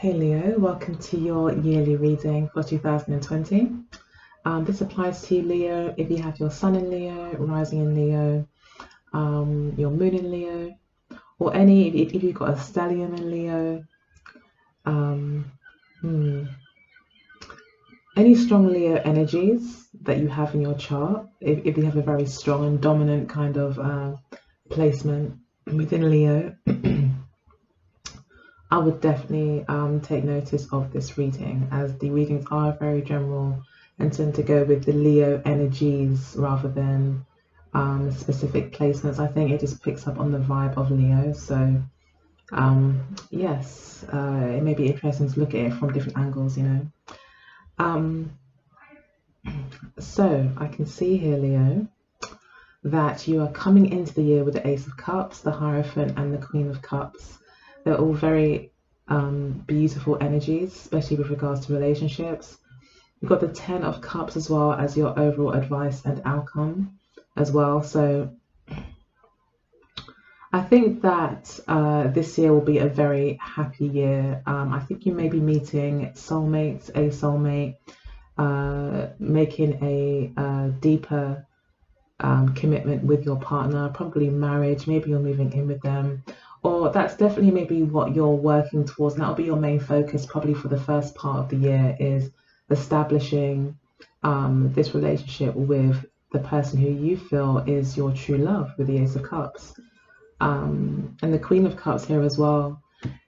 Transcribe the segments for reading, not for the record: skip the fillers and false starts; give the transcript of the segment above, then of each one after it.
Hey Leo, welcome to your yearly reading for 2020. This applies to you, Leo, if you have your sun in Leo, rising in Leo, your moon in Leo, or if you've got a stellium in Leo, um, hmm, any strong Leo energies that you have in your chart, if you have a very strong and dominant kind of placement within Leo, I would definitely take notice of this reading, as the readings are very general and tend to go with the Leo energies rather than specific placements. I think it just picks up on the vibe of Leo. So yes, it may be interesting to look at it from different angles, you know. Um, so I can see here, Leo, that you are coming into the year with the Ace of Cups, the Hierophant, and the Queen of Cups. They're all very beautiful energies, especially with regards to relationships. You've got the Ten of Cups as well as your overall advice and outcome as well. So I think that this year will be a very happy year. I think you may be meeting soulmates, a soulmate, making a deeper commitment with your partner, probably marriage. Maybe you're moving in with them, or that's definitely maybe what you're working towards. And that'll be your main focus probably for the first part of the year, is establishing this relationship with the person who you feel is your true love, with the Ace of Cups. And the Queen of Cups here as well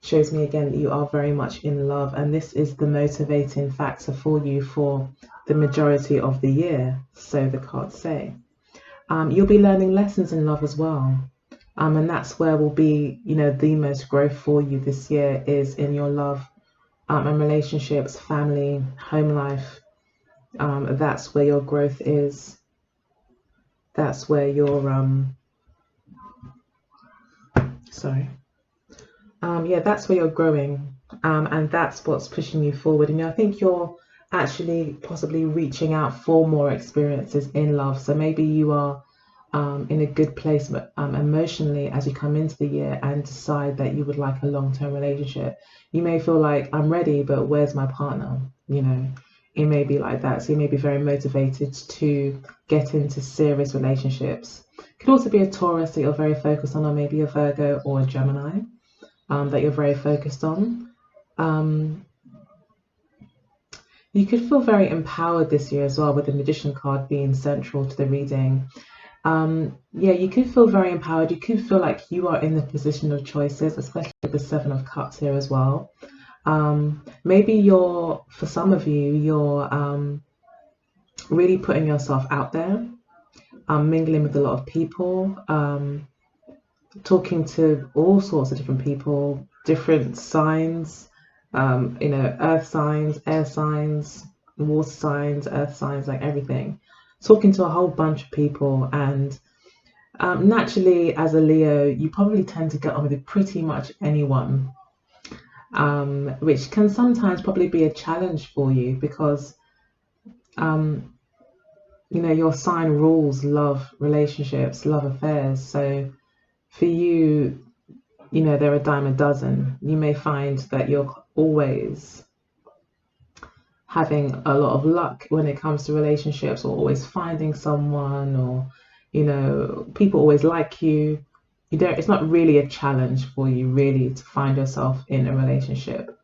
shows me again that you are very much in love, and this is the motivating factor for you for the majority of the year, so the cards say. You'll be learning lessons in love as well. And that's where will be, you know, the most growth for you this year, is in your love and relationships, family, home life. That's where your growth is. That's where your that's where you're growing, and that's what's pushing you forward. And I think you're actually possibly reaching out for more experiences in love. So maybe you are in a good place emotionally as you come into the year and decide that you would like a long-term relationship. You may feel like, I'm ready, but where's my partner? You know, it may be like that. So you may be very motivated to get into serious relationships. Could also be a Taurus that you're very focused on, or maybe a Virgo or a Gemini that you're very focused on. You could feel very empowered this year as well, with the Magician card being central to the reading. You could feel very empowered. You could feel like you are in the position of choices, especially with the Seven of Cups here as well. Maybe for some of you, you're really putting yourself out there, mingling with a lot of people, talking to all sorts of different people, different signs, earth signs, air signs, water signs, earth signs, like everything. Talking to a whole bunch of people, and naturally, as a Leo, you probably tend to get on with pretty much anyone, which can sometimes probably be a challenge for you, because your sign rules love relationships, love affairs. So for you, they're a dime a dozen. You may find that you're always having a lot of luck when it comes to relationships, or always finding someone, or people always like you. It's not really a challenge for you really to find yourself in a relationship.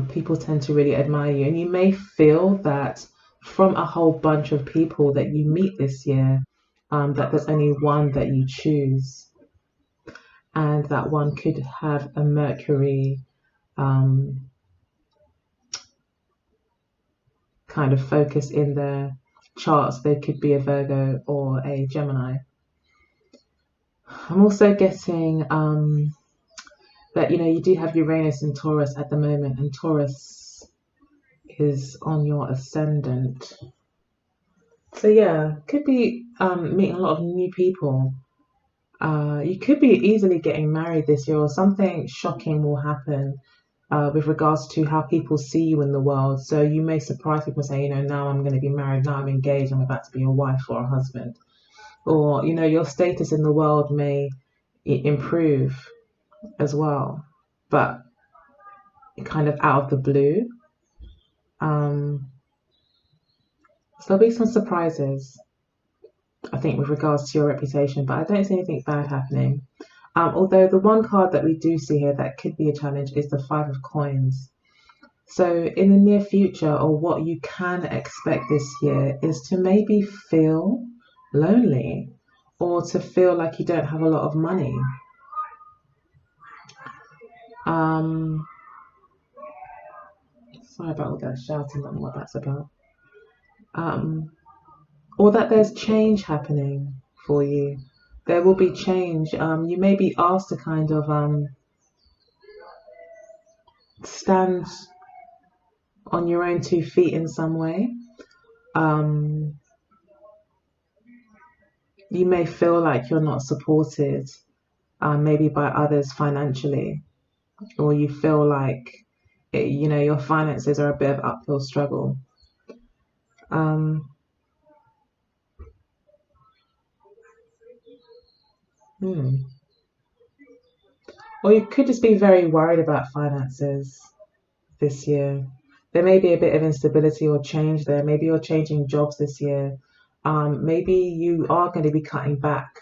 People tend to really admire you, and you may feel that from a whole bunch of people that you meet this year, that there's only one that you choose, and that one could have a Mercury kind of focus in their charts. They could be a Virgo or a Gemini. I'm also getting that you do have Uranus in Taurus at the moment, and Taurus is on your ascendant. So yeah, could be meeting a lot of new people. You could be easily getting married this year, or something shocking will happen with regards to how people see you in the world. So you may surprise people, say, now I'm going to be married, now I'm engaged, I'm about to be a wife or a husband. Or, your status in the world may improve as well. But, kind of out of the blue. So there'll be some surprises, I think, with regards to your reputation, but I don't see anything bad happening. Although the one card that we do see here that could be a challenge is the Five of Coins. So in the near future, or what you can expect this year, is to maybe feel lonely or to feel like you don't have a lot of money. Sorry about all that shouting, I don't know what that's about. Or that there's change happening for you. There will be change. You may be asked to kind of stand on your own 2 feet in some way. You may feel like you're not supported, maybe by others financially, or you feel like your finances are a bit of uphill struggle. Or you could just be very worried about finances this year. There may be a bit of instability or change there. Maybe you're changing jobs this year. Maybe you are going to be cutting back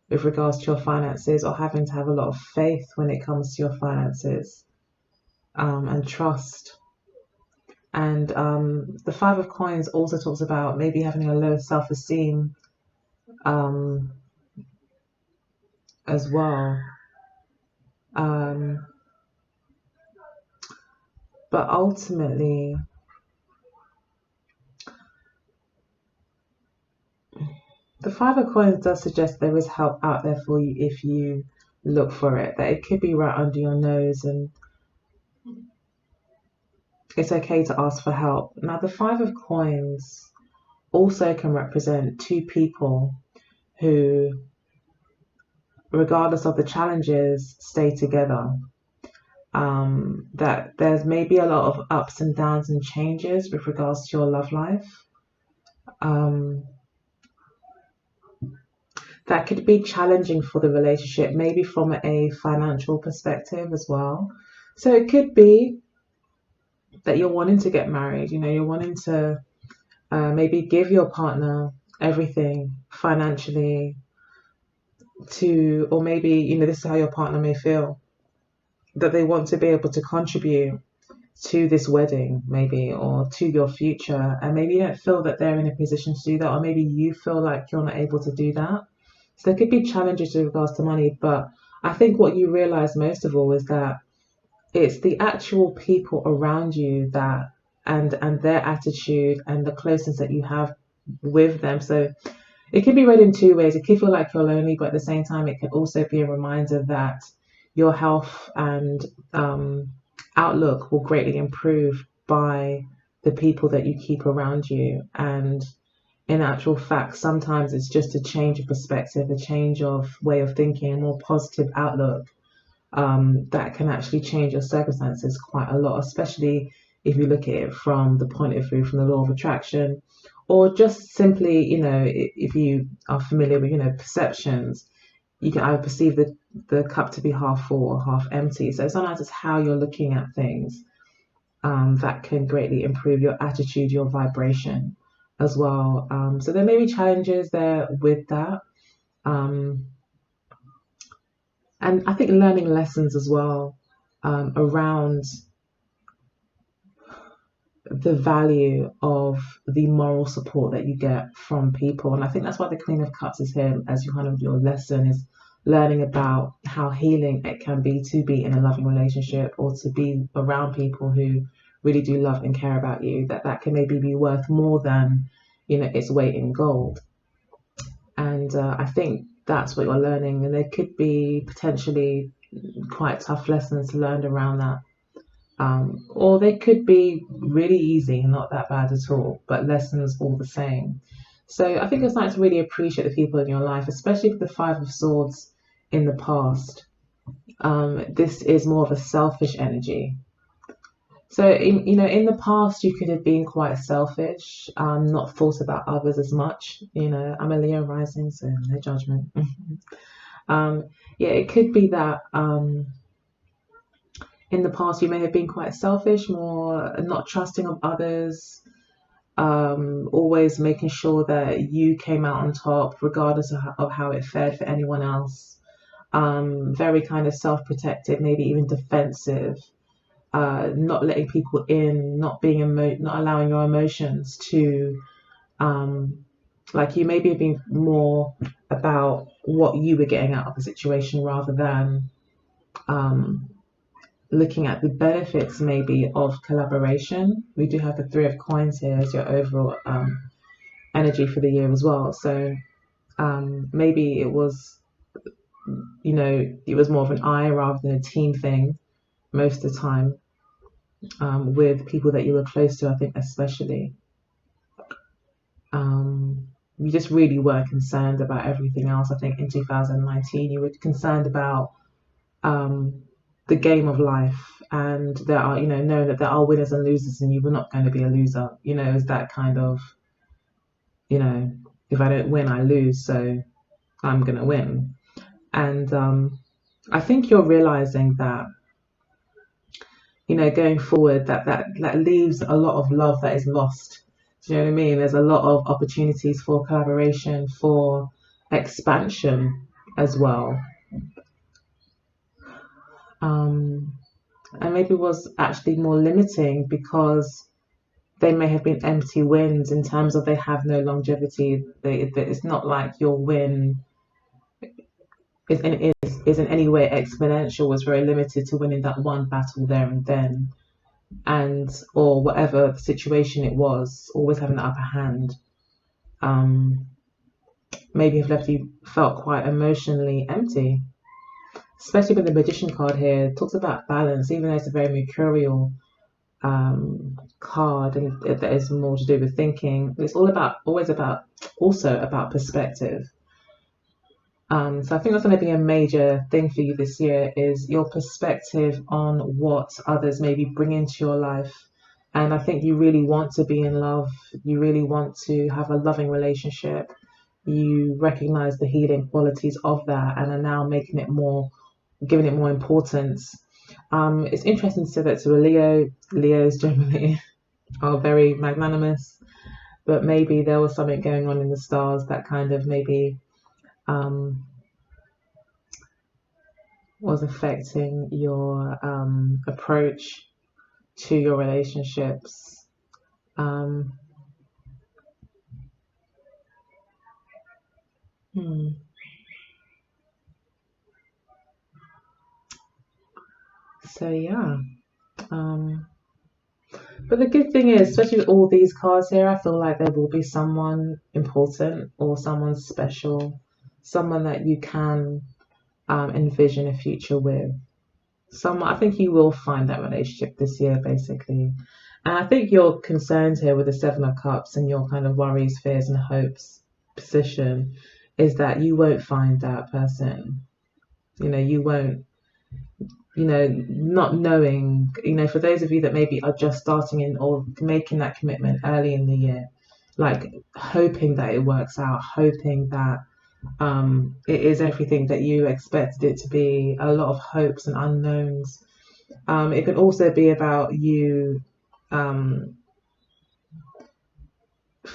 with regards to your finances, or having to have a lot of faith when it comes to your finances, and trust. And the Five of Coins also talks about maybe having a low self-esteem as well. But ultimately, the Five of Coins does suggest there is help out there for you if you look for it, that it could be right under your nose, and it's okay to ask for help. Now, the Five of Coins also can represent two people who, regardless of the challenges, stay together. That there's maybe a lot of ups and downs and changes with regards to your love life. That could be challenging for the relationship, maybe from a financial perspective as well. So it could be that you're wanting to get married, you're wanting to maybe give your partner everything financially or maybe, this is how your partner may feel, that they want to be able to contribute to this wedding, maybe, or to your future, and maybe you don't feel that they're in a position to do that, or maybe you feel like you're not able to do that. So there could be challenges with regards to money, but I think what you realize most of all is that it's the actual people around you that and their attitude and the closeness that you have with them. So it can be read in two ways. It can feel like you're lonely, but at the same time, it can also be a reminder that your health and outlook will greatly improve by the people that you keep around you. And in actual fact, sometimes it's just a change of perspective, a change of way of thinking, a more positive outlook, that can actually change your circumstances quite a lot, especially if you look at it from the point of view from the law of attraction, or just simply, if you are familiar with, perceptions, you can either perceive the cup to be half full or half empty. So sometimes it's how you're looking at things that can greatly improve your attitude, your vibration as well. So there may be challenges there with that. And I think learning lessons as well around the value of the moral support that you get from people. And I think that's why the Queen of Cups is here as your lesson, is learning about how healing it can be to be in a loving relationship, or to be around people who really do love and care about you, that can maybe be worth more than its weight in gold. And I think that's what you're learning, and there could be potentially quite tough lessons learned around that. Or they could be really easy, not that bad at all, but lessons all the same. So I think it's nice to really appreciate the people in your life, especially with the Five of Swords in the past. This is more of a selfish energy. So in the past, you could have been quite selfish, not thought about others as much. I'm a Leo rising, so no judgment. Yeah, it could be that in the past you may have been quite selfish, more not trusting of others, always making sure that you came out on top regardless of how it fared for anyone else. Very kind of self-protective, maybe even defensive, not letting people in, not allowing your emotions to, like, you maybe have been more about what you were getting out of the situation rather than um, looking at the benefits maybe of collaboration. We do have the Three of Coins here as your overall energy for the year as well. So maybe it was, it was more of an I rather than a team thing most of the time, with people that you were close to, I think especially. You just really were concerned about everything else. I think in 2019 you were concerned about the game of life, and there are, knowing that there are winners and losers, and you were not going to be a loser. Is that kind of, if I don't win, I lose, so I'm going to win. And I think you're realizing that, going forward, that leaves a lot of love that is lost. Do you know what I mean? There's a lot of opportunities for collaboration, for expansion as well. And maybe it was actually more limiting because they may have been empty wins in terms of they have no longevity. It's not like your win is in any way exponential. Was very limited to winning that one battle there and then, and or whatever the situation it was, always having the upper hand. Maybe have left you felt quite emotionally empty, especially with the Magician card here. It talks about balance, even though it's a very mercurial card, and that is more to do with thinking. It's always about perspective. So I think that's going to be a major thing for you this year, is your perspective on what others maybe bring into your life. And I think you really want to be in love. You really want to have a loving relationship. You recognize the healing qualities of that and are now giving it more importance. It's interesting to say that to a Leo. Leos generally are very magnanimous, but maybe there was something going on in the stars that kind of maybe was affecting your approach to your relationships. So yeah. But the good thing is, especially with all these cards here, I feel like there will be someone important or someone special, someone that you can envision a future with. I think you will find that relationship this year, basically. And I think your concerns here with the Seven of Cups and your kind of worries, fears, and hopes position is that you won't find that person. You won't, not knowing, for those of you that maybe are just starting in or making that commitment early in the year, like hoping that it works out, hoping that it is everything that you expected it to be, a lot of hopes and unknowns. It can also be about you, for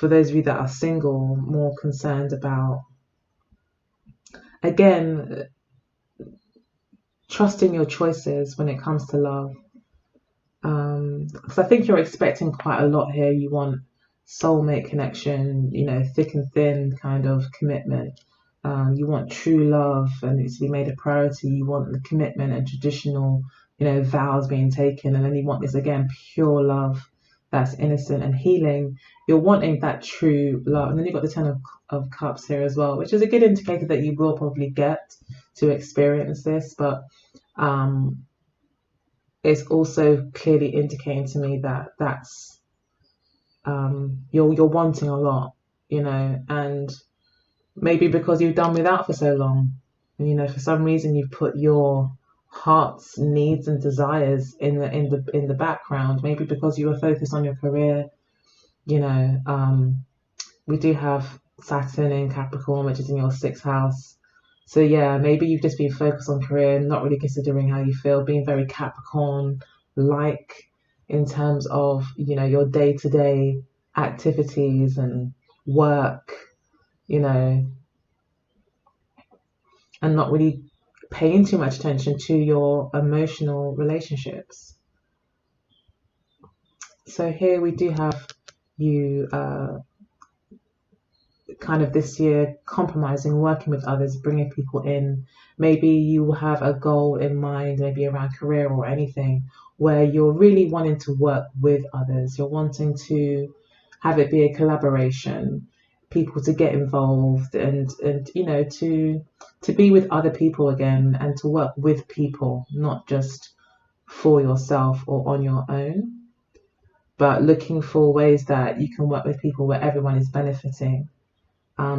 those of you that are single, more concerned about, again, trusting your choices when it comes to love. Because I think you're expecting quite a lot here. You want soulmate connection, thick and thin kind of commitment. You want true love and it to be made a priority. You want the commitment and traditional, vows being taken. And then you want this, again, pure love that's innocent and healing. You're wanting that true love. And then you've got the Ten of Cups here as well, which is a good indicator that you will probably get to experience this. But it's also clearly indicating to me that that's you're wanting a lot, and maybe because you've done without for so long, for some reason you've put your heart's needs and desires in the background. Maybe because you were focused on your career. We do have Saturn in Capricorn, which is in your 6th house. So yeah, maybe you've just been focused on career, not really considering how you feel, being very Capricorn like in terms of, your day-to-day activities and work, you know, and not really paying too much attention to your emotional relationships. So here we do have you kind of this year compromising, working with others, bringing people in. Maybe you have a goal in mind, maybe around career or anything, where you're really wanting to work with others. You're wanting to have it be a collaboration, people to get involved, and to be with other people again, and to work with people, not just for yourself or on your own, but looking for ways that you can work with people where everyone is benefiting.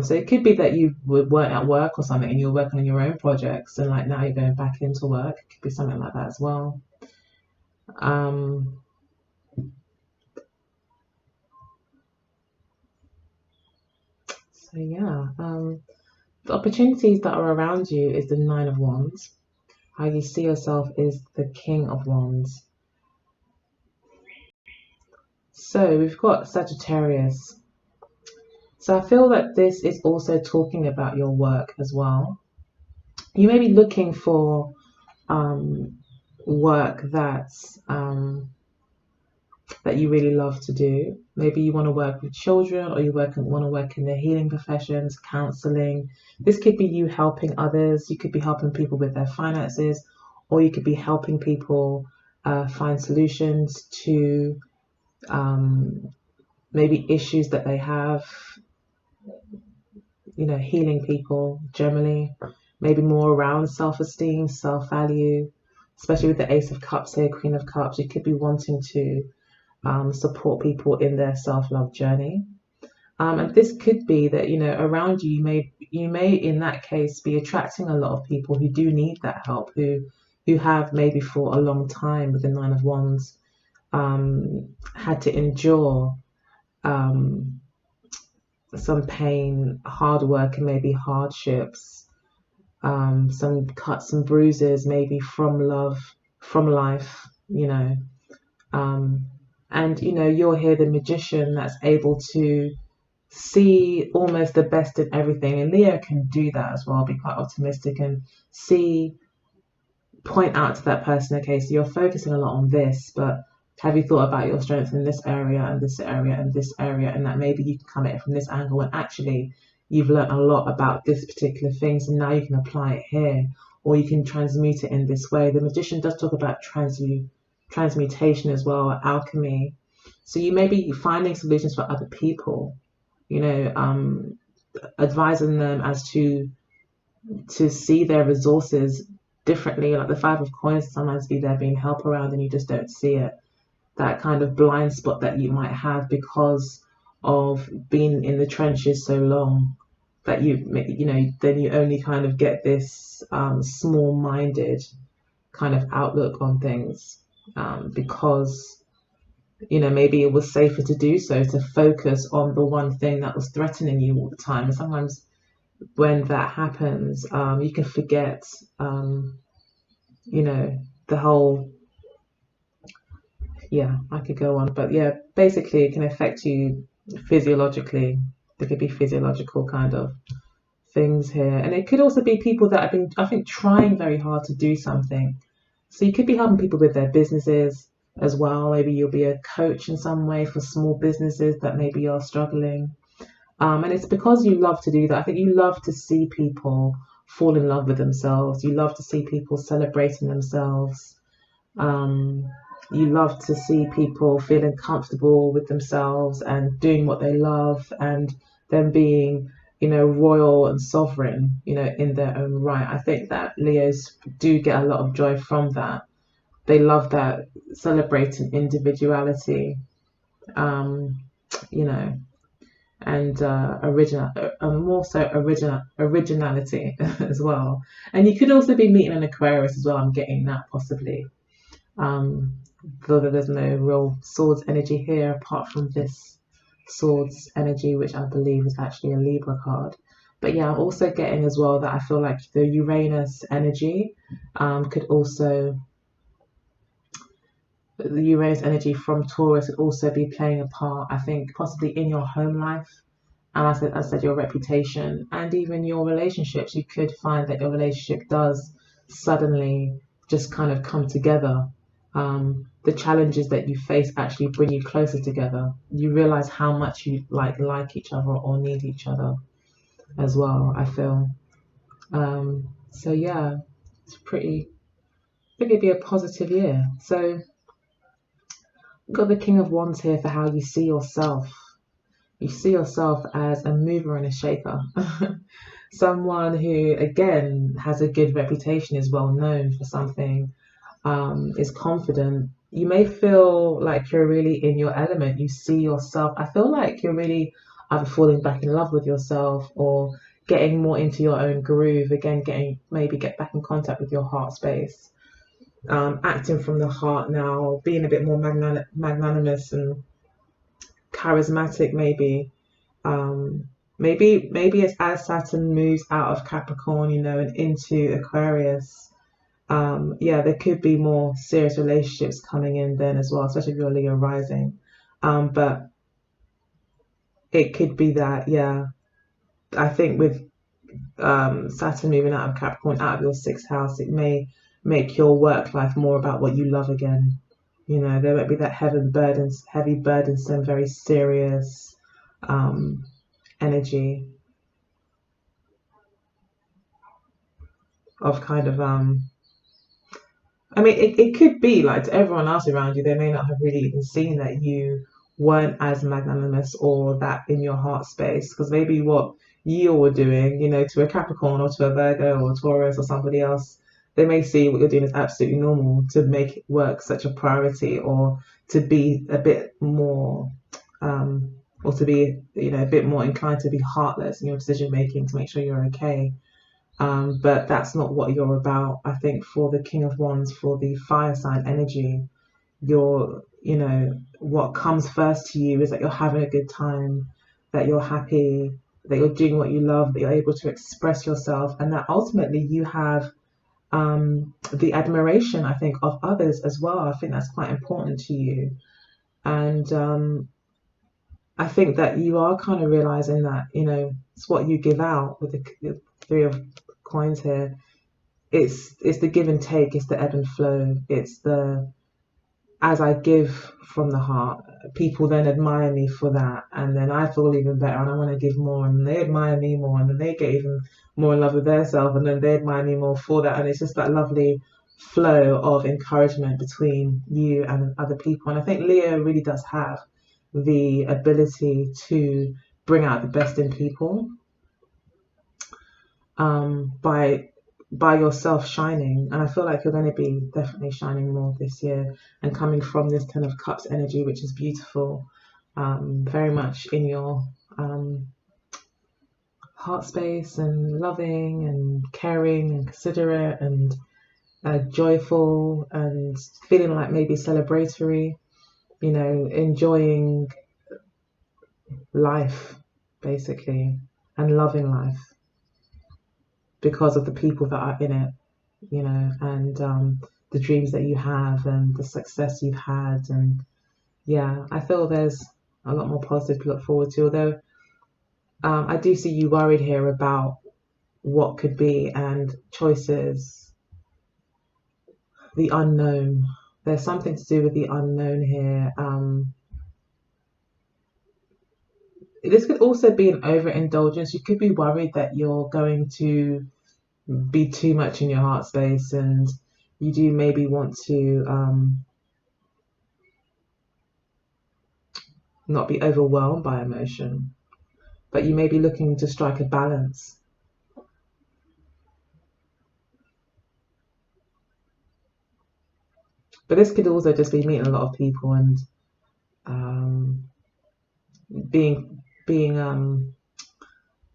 So it could be that you weren't at work or something and you're working on your own projects, and like now you're going back into work. It could be something like that as well. Um, so yeah, the opportunities that are around you is the Nine of Wands. How you see yourself is the King of Wands. So we've got Sagittarius. So I feel that this is also talking about your work as well. You may be looking for work that you really love to do. Maybe you want to work with children, or you want to work in the healing professions, counseling. This could be you helping others. You could be helping people with their finances, or you could be helping people find solutions to maybe issues that they have. Healing people generally. Maybe more around self-esteem, self-value, especially with the Ace of Cups here, Queen of Cups. You could be wanting to support people in their self-love journey. And this could be that, around you, you may in that case be attracting a lot of people who do need that help, who have maybe for a long time with the Nine of Wands had to endure some pain, hard work, and maybe hardships, some cuts and bruises, maybe from love, from life, and you're here, the magician that's able to see almost the best in everything. And Leo can do that as well, be quite optimistic and point out to that person, okay, so you're focusing a lot on this, but have you thought about your strengths in this area and this area and this area, and that maybe you can come at it from this angle, and actually you've learned a lot about this particular thing, so now you can apply it here, or you can transmute it in this way. The magician does talk about transmutation as well, alchemy. So you may be finding solutions for other people, advising them as to see their resources differently. Like the Five of Coins sometimes be there being help around and you just don't see it. That kind of blind spot that you might have because of being in the trenches so long, that then you only kind of get this small-minded kind of outlook on things, because maybe it was safer to do so, to focus on the one thing that was threatening you all the time. And sometimes when that happens, you can forget, the whole, yeah, I could go on, but yeah, basically it can affect you physiologically. There could be physiological kind of things here. And it could also be people that have been, I think, trying very hard to do something. So you could be helping people with their businesses as well. Maybe you'll be a coach in some way for small businesses that maybe are struggling. And it's because you love to do that. I think you love to see people fall in love with themselves. You love to see people celebrating themselves. You love to see people feeling comfortable with themselves and doing what they love, and them being, royal and sovereign, in their own right. I think that Leos do get a lot of joy from that. They love that, celebrating individuality, you know, and more so originality as well. And you could also be meeting an Aquarius as well. I'm getting that possibly. Though there's no real swords energy here apart from this swords energy, which I believe is actually a Libra card. But yeah, I'm also getting as well that I feel like the Uranus energy could also, the Uranus energy from Taurus could also be playing a part, I think, possibly in your home life. And I said your reputation and even your relationships. You could find that your relationship does suddenly just kind of come together. The challenges that you face actually bring you closer together. You realize how much you like each other or need each other as well, I feel. So yeah, it's pretty, I think it'd be a positive year. So we've got the King of Wands here for how you see yourself. You see yourself as a mover and a shaker. Someone who, again, has a good reputation, is well known for something, is confident. You may feel like you're really in your element. You see yourself. I feel like you're really either falling back in love with yourself or getting more into your own groove. Again, get back in contact with your heart space. Acting from the heart now, being a bit more magnanimous and charismatic, maybe. Maybe it's as Saturn moves out of Capricorn, and into Aquarius. Yeah, there could be more serious relationships coming in then as well, especially if you're Leo rising. But it could be that, yeah. I think with Saturn moving out of Capricorn, out of your sixth house, it may make your work life more about what you love again. There might be that heavy burdensome, very serious energy of kind of I mean, it could be like to everyone else around you, they may not have really even seen that you weren't as magnanimous or that in your heart space, because maybe what you were doing, to a Capricorn or to a Virgo or Taurus or somebody else, they may see what you're doing as absolutely normal to make work such a priority, or to be a bit more, or to be, a bit more inclined to be heartless in your decision making to make sure you're okay. But that's not what you're about. I think for the King of Wands, for the fire sign energy, what comes first to you is that you're having a good time, that you're happy, that you're doing what you love, that you're able to express yourself, and that ultimately you have the admiration, I think, of others as well. I think that's quite important to you. And I think that you are kind of realizing that, it's what you give out with the Three of Coins here. It's the give and take, it's the ebb and flow, it's the as I give from the heart, people then admire me for that, and then I feel even better and I want to give more, and they admire me more, and then they get even more in love with themselves, and then they admire me more for that, and it's just that lovely flow of encouragement between you and other people. And I think Leo really does have the ability to bring out the best in people, by yourself shining. And I feel like you're going to be definitely shining more this year, and coming from this Ten of Cups energy, which is beautiful, very much in your heart space, and loving and caring and considerate and joyful, and feeling like maybe celebratory, enjoying life basically, and loving life because of the people that are in it, and the dreams that you have and the success you've had. And yeah, I feel there's a lot more positive to look forward to, although I do see you worried here about what could be and choices, the unknown. There's something to do with the unknown here. This could also be an overindulgence. You could be worried that you're going to be too much in your heart space, and you do maybe want to not be overwhelmed by emotion, but you may be looking to strike a balance. But this could also just be meeting a lot of people and being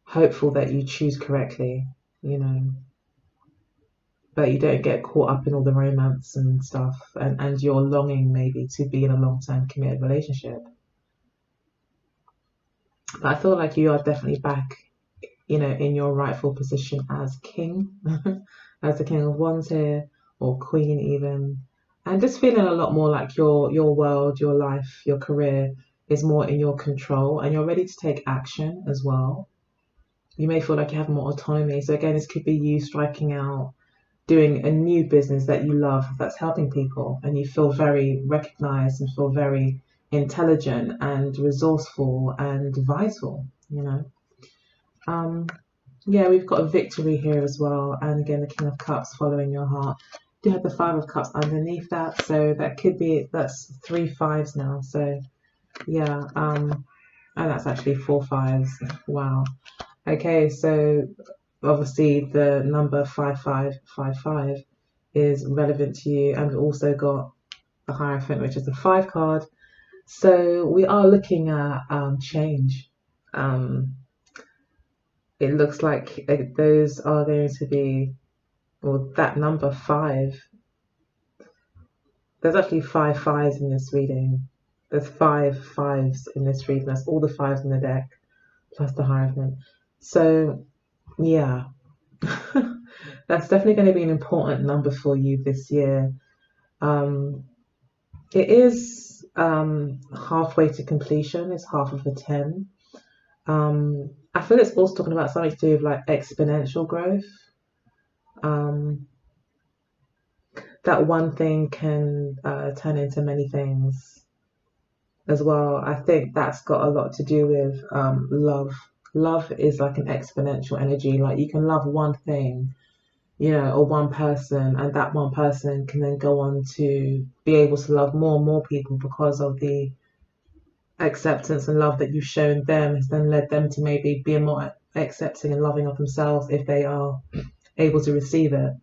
hopeful that you choose correctly, but you don't get caught up in all the romance and stuff, and you're longing maybe to be in a long-term committed relationship. But I feel like you are definitely back in your rightful position as king, as the King of Wands here, or Queen even, and just feeling a lot more like your world, your life, your career is more in your control, and you're ready to take action as well. You may feel like you have more autonomy. So again, this could be you striking out, doing a new business that you love that's helping people, and you feel very recognized and feel very intelligent and resourceful and vital. Yeah, we've got a victory here as well, and again the King of Cups following your heart. You have the Five of Cups underneath that, so that's 3 5s now. So yeah, and that's actually 4 5s. Wow. Okay, so obviously the number 5555 is relevant to you, and we've also got the Hierophant, which is the 5 card. So we are looking at change. It looks like those are going to be, well, that number 5. There's actually 5 5s in this reading. There's 5 5s in this reading. That's all the 5s in the deck, plus the Hierophant. So yeah, that's definitely going to be an important number for you this year. It is halfway to completion. It's half of a 10. I feel it's also talking about something to do with like exponential growth. That one thing can turn into many things as well. I think that's got a lot to do with love. Love is like an exponential energy. Like you can love one thing, or one person, and that one person can then go on to be able to love more and more people because of the acceptance and love that you've shown them has then led them to maybe be more accepting and loving of themselves if they are able to receive it.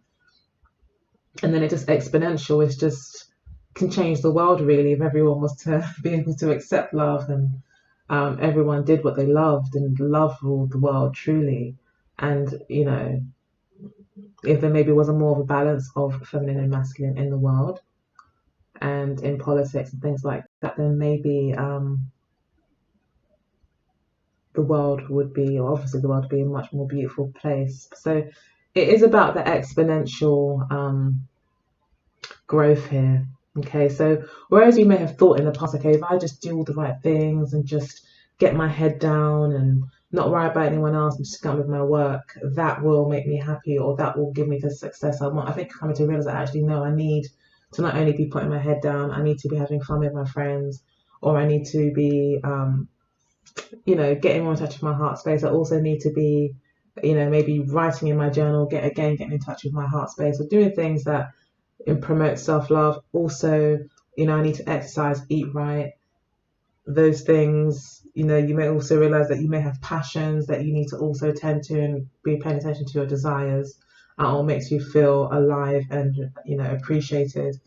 And then it just exponential. It's just can change the world really if everyone was to be able to accept love, and everyone did what they loved, and love ruled the world truly. And if there maybe was a more of a balance of feminine and masculine in the world and in politics and things like that, then maybe the world would be, or obviously the world would be a much more beautiful place. So it is about the exponential growth here. Okay, so whereas you may have thought in the past, okay, if I just do all the right things and just get my head down and not worry about anyone else and just get on with my work, that will make me happy, or that will give me the success I want. I think coming to realize that actually no, I need to not only be putting my head down, I need to be having fun with my friends, or I need to be getting more in touch with my heart space. I also need to be maybe writing in my journal, getting in touch with my heart space, or doing things that promote self-love. Also, I need to exercise, eat right, those things. You may also realize that you may have passions that you need to also tend to, and be paying attention to your desires. That all makes you feel alive and appreciated.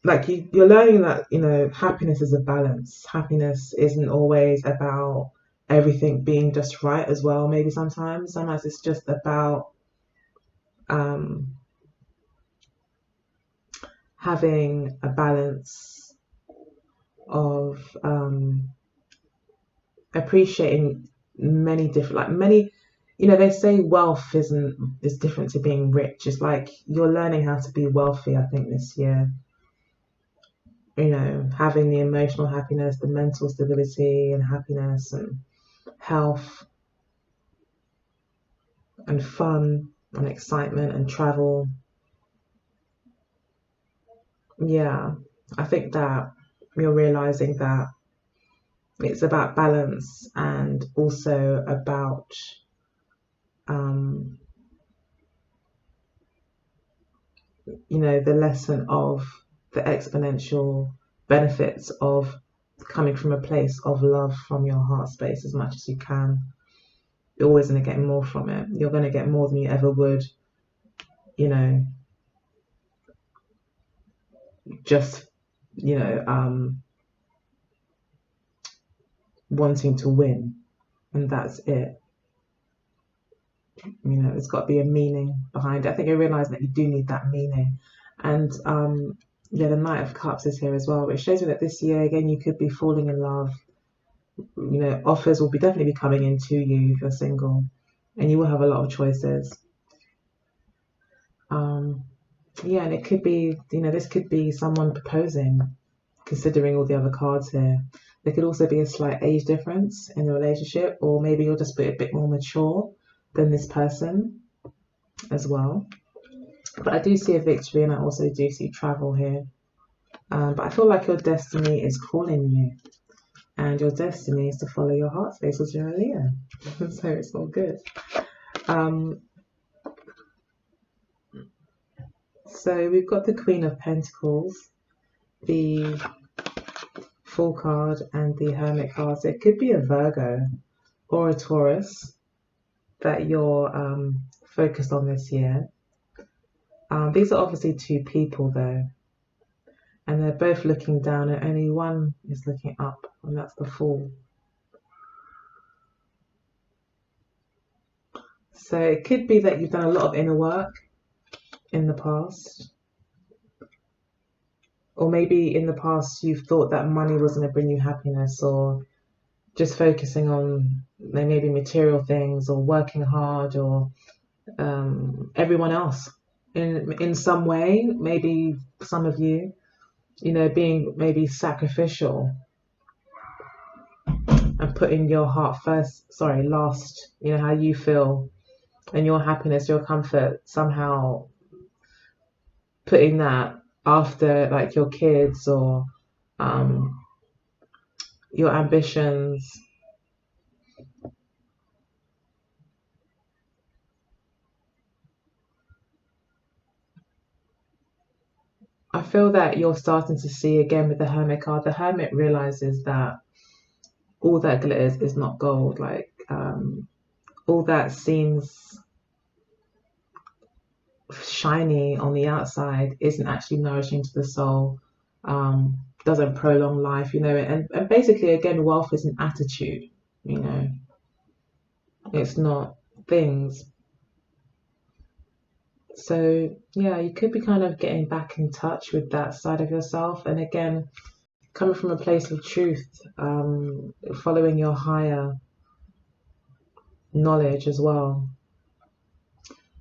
Like you're learning that happiness is a balance. Happiness isn't always about everything being just right as well. Maybe sometimes it's just about having a balance of appreciating many different, they say wealth is different to being rich. It's like you're learning how to be wealthy, I think, this year. Having the emotional happiness, the mental stability and happiness and health and fun and excitement and travel. Yeah, I think that you're realizing that it's about balance, and also about the lesson of the exponential benefits of coming from a place of love from your heart space as much as you can. You're always going to get more from it. You're going to get more than you ever would, just, wanting to win, and that's it. It's got to be a meaning behind it. I think you realize that you do need that meaning. And the Knight of Cups is here as well, which shows me that this year again you could be falling in love offers will definitely be coming in to you if you're single, and you will have a lot of choices. Yeah, and it could be, this could be someone proposing, considering all the other cards here. There could also be a slight age difference in the relationship, or maybe you'll just be a bit more mature than this person as well. But I do see a victory, and I also do see travel here. But I feel like your destiny is calling you, and your destiny is to follow your heart space as you're a Leo. So it's all good. So we've got the Queen of Pentacles, the Fool card, and the Hermit card. So it could be a Virgo or a Taurus that you're focused on this year. These are obviously two people though, and they're both looking down, and only one is looking up, and that's the Fool. So it could be that you've done a lot of inner work in the past, or maybe in the past you've thought that money was going to bring you happiness, or just focusing on maybe material things, or working hard, or everyone else in some way. Maybe some of you, being maybe sacrificial and putting your heart last, how you feel and your happiness, your comfort, somehow putting that after like your kids or your ambitions. I feel that you're starting to see again with the Hermit card. The Hermit realizes that all that glitters is not gold. Like all that seems shiny on the outside isn't actually nourishing to the soul, doesn't prolong life, and basically again, wealth is an attitude, it's not things. So yeah, you could be kind of getting back in touch with that side of yourself, and again, coming from a place of truth, following your higher knowledge as well.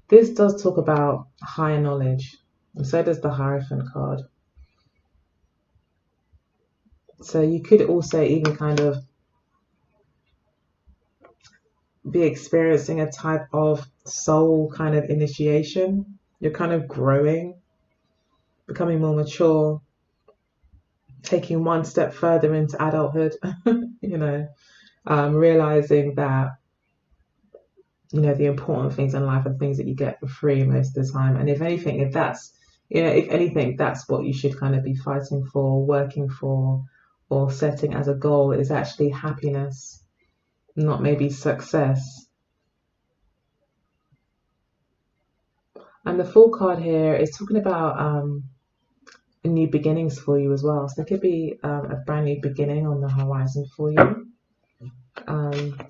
This does talk about higher knowledge, and so does the Hierophant card. So you could also even kind of be experiencing a type of soul kind of initiation. You're kind of growing, becoming more mature, taking one step further into adulthood, realizing that, the important things in life are things that you get for free most of the time. And if anything, that's what you should kind of be fighting for, working for, or setting as a goal is actually happiness, not maybe success. And the Fool card here is talking about new beginnings for you as well. So there could be a brand new beginning on the horizon for you.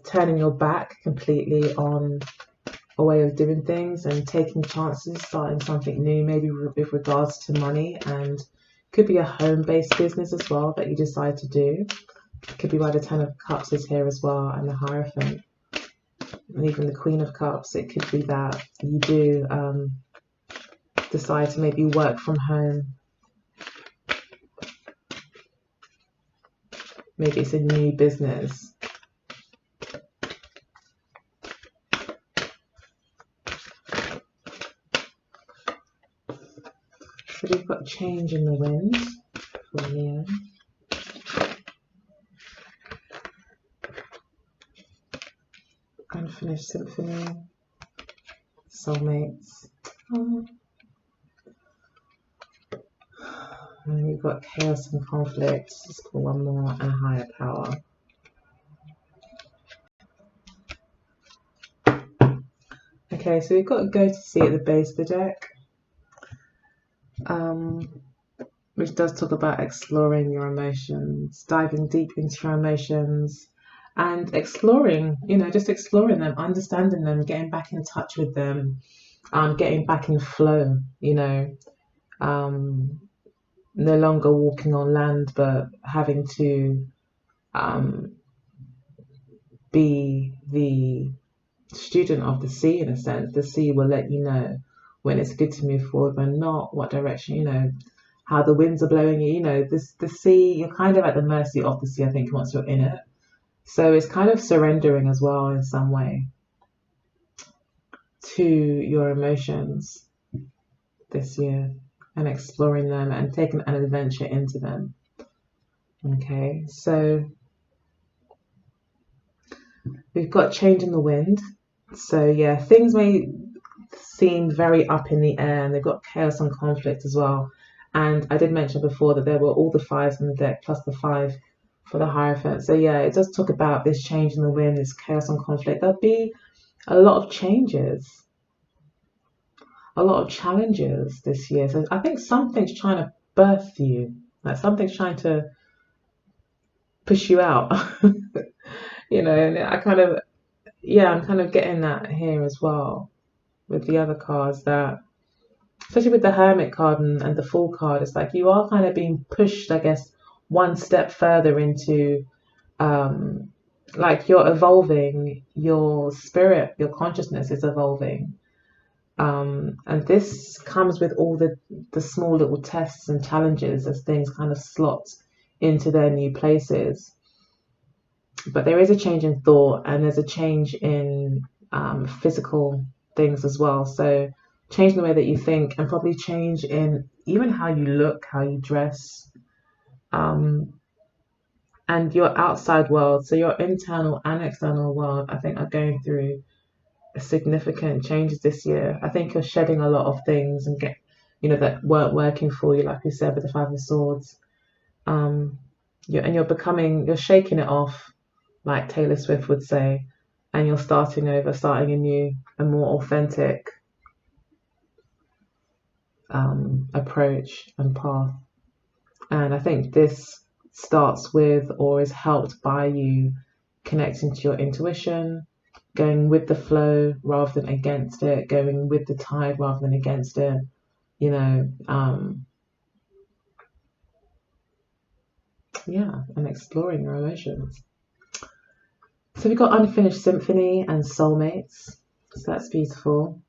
Turning your back completely on a way of doing things and taking chances, starting something new, maybe with regards to money, and could be a home-based business as well that you decide to do. Could be why the Ten of Cups is here as well, and the Hierophant, and even the Queen of Cups. It could be that you do decide to maybe work from home. Maybe it's a new business. So we've got change in the wind for Leo. Unfinished symphony. Soulmates. And we've got chaos and conflict. Let's pull one more, and higher power. Okay, so we've got go to see at the base of the deck, which does talk about exploring your emotions, diving deep into your emotions, and exploring, just exploring them, understanding them, getting back in touch with them, getting back in flow, no longer walking on land, but having to be the student of the sea in a sense. The sea will let you know when it's good to move forward, when not, what direction, how the winds are blowing you. The sea, you're kind of at the mercy of the sea, I think, once you're in it. So it's kind of surrendering as well in some way to your emotions this year and exploring them and taking an adventure into them. Okay, so we've got change in the wind. So yeah, things may seem very up in the air, and they've got chaos and conflict as well. And I did mention before that there were all the fives in the deck plus the 5 for the Hierophant. So yeah, it does talk about this change in the wind, this chaos and conflict. There'll be a lot of changes, a lot of challenges this year. So I think something's trying to birth you, like something's trying to push you out. And I'm kind of getting that here as well with the other cards, that especially with the Hermit card and the Fool card, it's like you are kind of being pushed, I guess, one step further into like you're evolving, your spirit, your consciousness is evolving. And this comes with all the small little tests and challenges as things kind of slot into their new places. But there is a change in thought, and there's a change in physical things as well. So change in the way that you think, and probably change in even how you look, how you dress, and your outside world. So your internal and external world, I think, are going through significant changes this year. I think you're shedding a lot of things and that weren't working for you, like you said, with the 5 of Swords. You're shaking it off, like Taylor Swift would say, and you're starting over, starting a new, a more authentic approach and path. And I think this starts with, or is helped by, you connecting to your intuition, going with the flow rather than against it, going with the tide rather than against it, and exploring your emotions. So we've got Unfinished Symphony and Soulmates. So that's beautiful.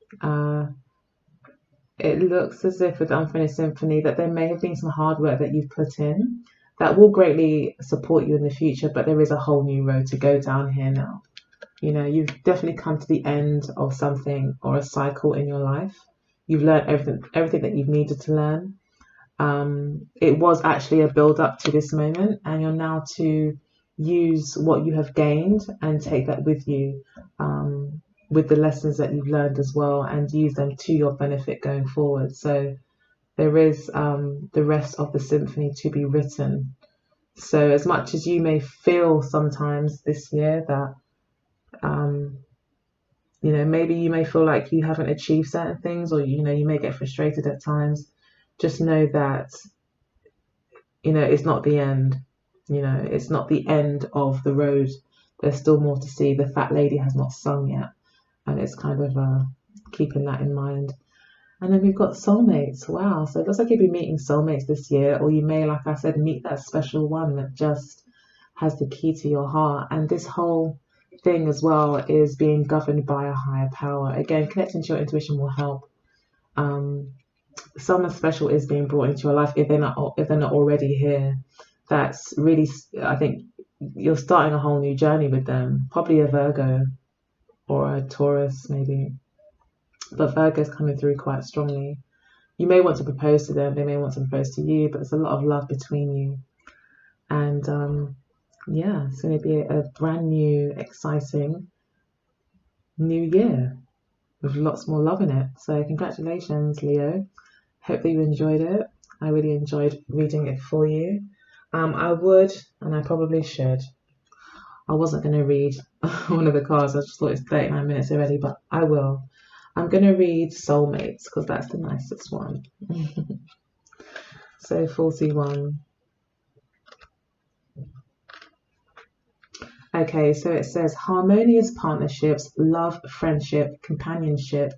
It looks as if with Unfinished Symphony that there may have been some hard work that you've put in that will greatly support you in the future, but there is a whole new road to go down here now. You've definitely come to the end of something or a cycle in your life. You've learned everything that you've needed to learn. It was actually a build up to this moment, and you're now to use what you have gained and take that with you, with the lessons that you've learned as well, and use them to your benefit going forward. So there is the rest of the symphony to be written. So as much as you may feel sometimes this year that maybe you may feel like you haven't achieved certain things, or you may get frustrated at times, just know that it's not the end. It's not the end of the road. There's still more to see. The fat lady has not sung yet, and it's kind of keeping that in mind. And then we've got soulmates. Wow, so it looks like you'll be meeting soulmates this year, or you may, like I said, meet that special one that just has the key to your heart. And this whole thing as well is being governed by a higher power. Again, connecting to your intuition will help. Someone special is being brought into your life if they're not already here. That's really, I think, you're starting a whole new journey with them. Probably a Virgo or a Taurus maybe, but Virgo's coming through quite strongly. You may want to propose to them, they may want to propose to you, but there's a lot of love between you. And it's going to be a brand new, exciting new year with lots more love in it. So congratulations, Leo. Hope that you enjoyed it. I really enjoyed reading it for you. I would, and I probably should. I wasn't going to read one of the cards. I just thought it's 39 minutes already, but I will. I'm going to read Soulmates because that's the nicest one. So 41. Okay, so it says harmonious partnerships, love, friendship, companionship,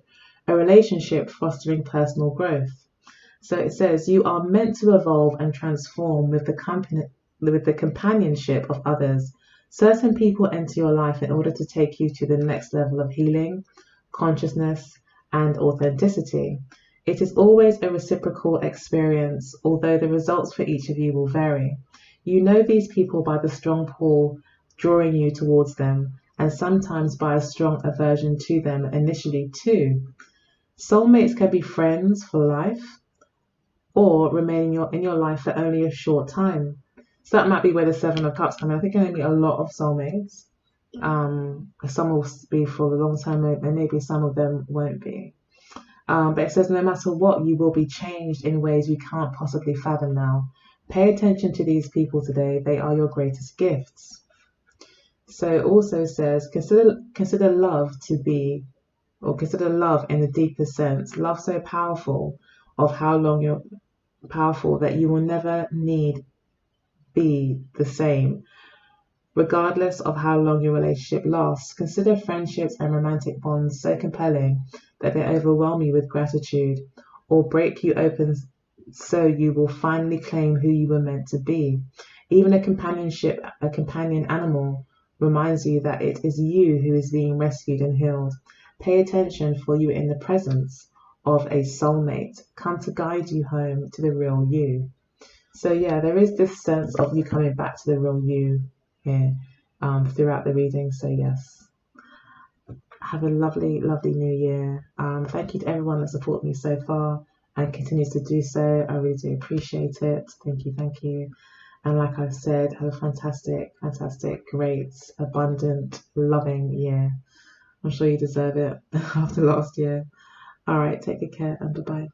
a relationship fostering personal growth. So it says you are meant to evolve and transform with the companionship of others. Certain people enter your life in order to take you to the next level of healing, consciousness, and authenticity. It is always a reciprocal experience, although the results for each of you will vary. You know these people by the strong pull drawing you towards them, and sometimes by a strong aversion to them initially too. Soulmates can be friends for life or remain in your life for only a short time. So that might be where the Seven of Cups come in. I think you're going to meet a lot of soulmates. Some will be for a long time, and maybe some of them won't be. But it says no matter what, you will be changed in ways you can't possibly fathom now. Pay attention to these people today. They are your greatest gifts. So it also says consider love to be, or consider love in the deepest sense. Love so powerful of how long you're powerful that you will never need be the same, regardless of how long your relationship lasts. Consider friendships and romantic bonds so compelling that they overwhelm you with gratitude or break you open so you will finally claim who you were meant to be. Even a companion animal reminds you that it is you who is being rescued and healed. Pay attention, for you are in the presence of a soulmate, come to guide you home to the real you. So yeah, there is this sense of you coming back to the real you here throughout the reading. So yes, have a lovely, lovely new year. Thank you to everyone that supported me so far and continues to do so. I really do appreciate it. Thank you, thank you. And like I said, have a fantastic, fantastic, great, abundant, loving year. I'm sure you deserve it after last year. All right, take good care and bye-bye.